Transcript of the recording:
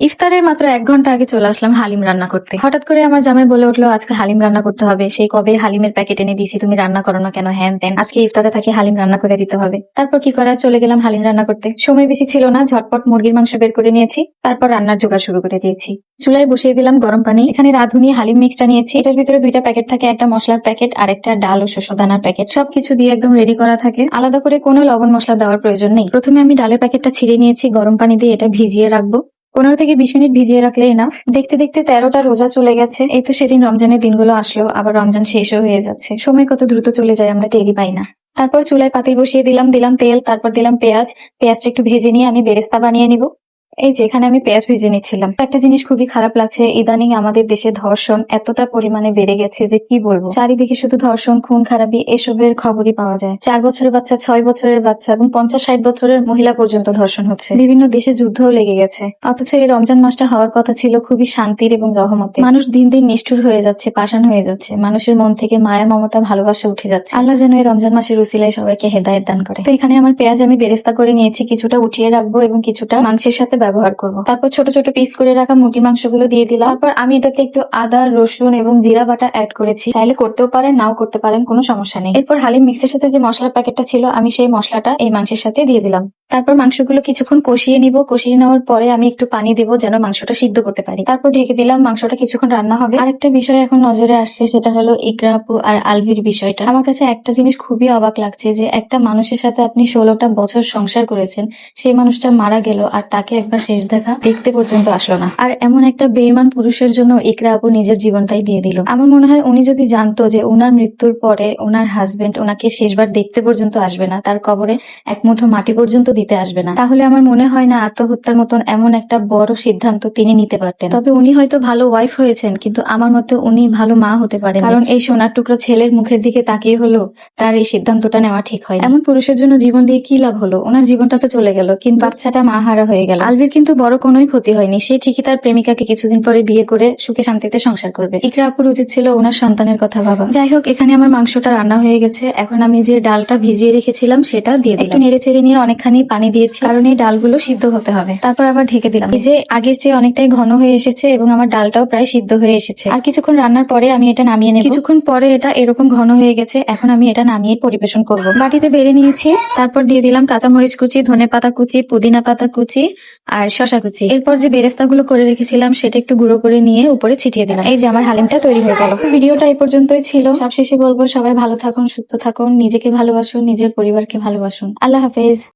ইফতারের মাত্র 1 ঘন্টা আগে চলে আসলাম হালিম রান্না করতে। হঠাৎ করে আমার জামাই বলে উঠলো আজকে হালিম রান্না করতে হবে। সেই কবে হালিমের প্যাকেট এনে দিছি, তুমি রান্না করো না কেন, হ্যান ত্যান, আজকে ইফতারে থাকে হালিম রান্না করে দিতে হবে। তারপর কি করা, চলে গেলাম হালিম রান্না করতে। সময় বেশি ছিল না, ঝটপট মুরগির মাংস বের করে নিয়েছি, তারপর রান্নার জোগাড় শুরু করে দিয়েছি। চুলায় বসিয়ে দিলাম গরম পানি। এখানে রাঁধুনি হালিম মিক্সটা নিয়েছি। এটার ভিতরে 2টা প্যাকেট থাকে, একটা মশলার প্যাকেট আর একটা ডাল ও শস্য দানার প্যাকেট। সবকিছু দিয়ে একদম রেডি করা থাকে, আলাদা করে কোনো লবণ মশলা দেওয়ার প্রয়োজন নেই। প্রথমে আমি ডালের প্যাকেটটা ছিঁড়ে নিয়েছি, গরম পানি দিয়ে এটা ভিজিয়ে রাখবো। 15 থেকে 20 মিনিট ভিজিয়ে রাখলে এনাফ। দেখতে দেখতে 13টা রোজা চলে গেছে। এই তো সেদিন রমজানের দিনগুলো আসলো, আবার রমজান শেষও হয়ে যাচ্ছে। সময় কত দ্রুত চলে যায় আমরা টেরই পাই না। তারপর চুলায় পাতিল বসিয়ে দিলাম তেল, তারপর দিলাম পেঁয়াজ। পেঁয়াজটা একটু ভেজে নিয়ে আমি বেরেস্তা বানিয়ে নিব। এই যে এখানে আমি পেঁয়াজ ভেজে নিচ্ছিলাম। একটা জিনিস খুবই খারাপ লাগছে, ইদানিং আমাদের দেশে ধর্ষণ এতটা পরিমাণে বেড়ে গেছে যে কি বলবো। চারিদিকে শুধু ধর্ষণ, খুন খারাপি এসবের খবরই পাওয়া যায়। 4 বছরের বাচ্চা, 6 বছরের বাচ্চা এবং 50-60 বছরের মহিলা পর্যন্ত ধর্ষণ হচ্ছে। বিভিন্ন দেশে যুদ্ধও লেগে গেছে। অথচ এই রমজান মাসটা হওয়ার কথা ছিল খুবই শান্তির এবং রহমতে। মানুষ দিন দিন নিষ্ঠুর হয়ে যাচ্ছে, পাষাণ হয়ে যাচ্ছে। মানুষের মন থেকে মায়া, মমতা, ভালোবাসা উঠে যাচ্ছে। আল্লাহ যেন এই রমজান মাসের উসিলায় সবাইকে হেদায়েত দান করে। তো এখানে আমার পেঁয়াজ আমি বেরেস্তা করে নিয়েছি, কিছুটা উঠিয়ে রাখবো এবং কিছুটা মাংসের সাথে ব্যবহার করব। তারপর ছোট ছোট পিস করে রাখা মুরগির মাংসগুলো দিয়ে দিলাম। তারপর আমি এটাকে একটু আদা, রসুন এবং জিরা বাটা অ্যাড করেছি। চাইলে করতেও পারেন, নাও করতে পারেন, কোনো সমস্যা নেই। এরপর হালিম মিক্সের সাথে যে মশলার প্যাকেটটা ছিল, আমি সেই মশলাটা এই মাংসের সাথে দিয়ে দিলাম। তারপর মাংসগুলো কিছুক্ষণ কষিয়ে নিব। কষিয়ে নেওয়ার পরে আমি একটু পানি দেবো যেন মাংসটা সিদ্ধ করতে পারি। তারপর ঢেকে দিলাম, মাংসটা কিছুক্ষণ রান্না হবে। আরেকটা বিষয় এখন নজরে আসছে, সেটা হলো ইকরা আপু আর আলভির বিষয়টা। আমার কাছে একটা জিনিস খুবই অবাক লাগছে যে একটা মানুষের সাথে আপনি 16টা বছর সংসার করেছেন, সেই মানুষটা মারা গেল আর তাকে একবার শেষ দেখা দেখতে পর্যন্ত আসলো না। আর এমন একটা বেঈমান পুরুষের জন্য ইকরা আপু নিজের জীবনটাই দিয়ে দিল। আমার মনে হয় উনি যদি জানতো যে উনার মৃত্যুর পরে ওনার হাজবেন্ড ওনাকে শেষবার দেখতে পর্যন্ত আসবে না, তার কবরে এক মুঠো মাটি পর্যন্ত দিতে আসবে না, তাহলে আমার মনে হয় না আত্মহত্যার মতন এমন একটা বড় সিদ্ধান্ত তিনি নিতে পারতেন। তবে উনি হয়তো ভালো ওয়াইফ হয়েছেন, কিন্তু আমার মতে উনি ভালো মা হতে পারেন, কারণ এই সোনার টুকরো ছেলের মুখের দিকে তাকিয়ে হলো তার এই সিদ্ধান্তটা নেওয়া ঠিক হয়। এমন পুরুষের জন্য জীবন দিয়ে কি লাভ হলো? ওনার জীবনটা তো চলে গেল, কিন্তু বাচ্চাটা মা হারা হয়ে গেল। আলভির কিন্তু বড় কোনোই ক্ষতি হয়নি, সে ঠিকই তার প্রেমিকাকে কিছুদিন পরে বিয়ে করে সুখে শান্তিতে সংসার করবে। ইকরা আপুর উচিত ছিল ওনার সন্তানের কথা ভাবা। যাই হোক, এখানে আমার মাংসটা রান্না হয়ে গেছে। এখন আমি যে ডালটা ভিজিয়ে রেখেছিলাম সেটা দিয়ে দিলাম। একটু নেড়ে চেড়ে নিয়ে অনেকখানি পানি দিয়েছি, কারণ এই ডালগুলো সিদ্ধ হতে হবে। তারপর আবার ঢেকে দিলাম। এই যে আগের চেয়ে অনেকটাই ঘন হয়ে এসেছে এবং আমার ডালটাও প্রায় সিদ্ধ হয়ে এসেছে। আর কিছুক্ষণ রান্নার পরে আমি এটা নামিয়ে নেব। কিছুক্ষণ পরে এটা এরকম ঘন হয়ে গেছে, এখন আমি এটা নামিয়ে পরিবেশন করব। বাটিতে বেড়ে নিয়েছি, তারপর দিয়ে দিলাম কাঁচামরিচ কুচি, ধনেপাতা কুচি, পুদিনা পাতা কুচি আর শশা কুচি। এরপর যে বেরেস্তাগুলো করে রেখেছিলাম সেটা একটু গুঁড়ো করে নিয়ে উপরে ছিটিয়ে দিলাম। এই যে আমার হালিমটা তৈরি হয়ে গেল। ভিডিওটা এই পর্যন্তই ছিল। সবশেষে বলবো সবাই ভালো থাকুন, সুস্থ থাকুন, নিজেকে ভালোবাসুন, নিজের পরিবারকে ভালোবাসুন। আল্লাহ হাফেজ।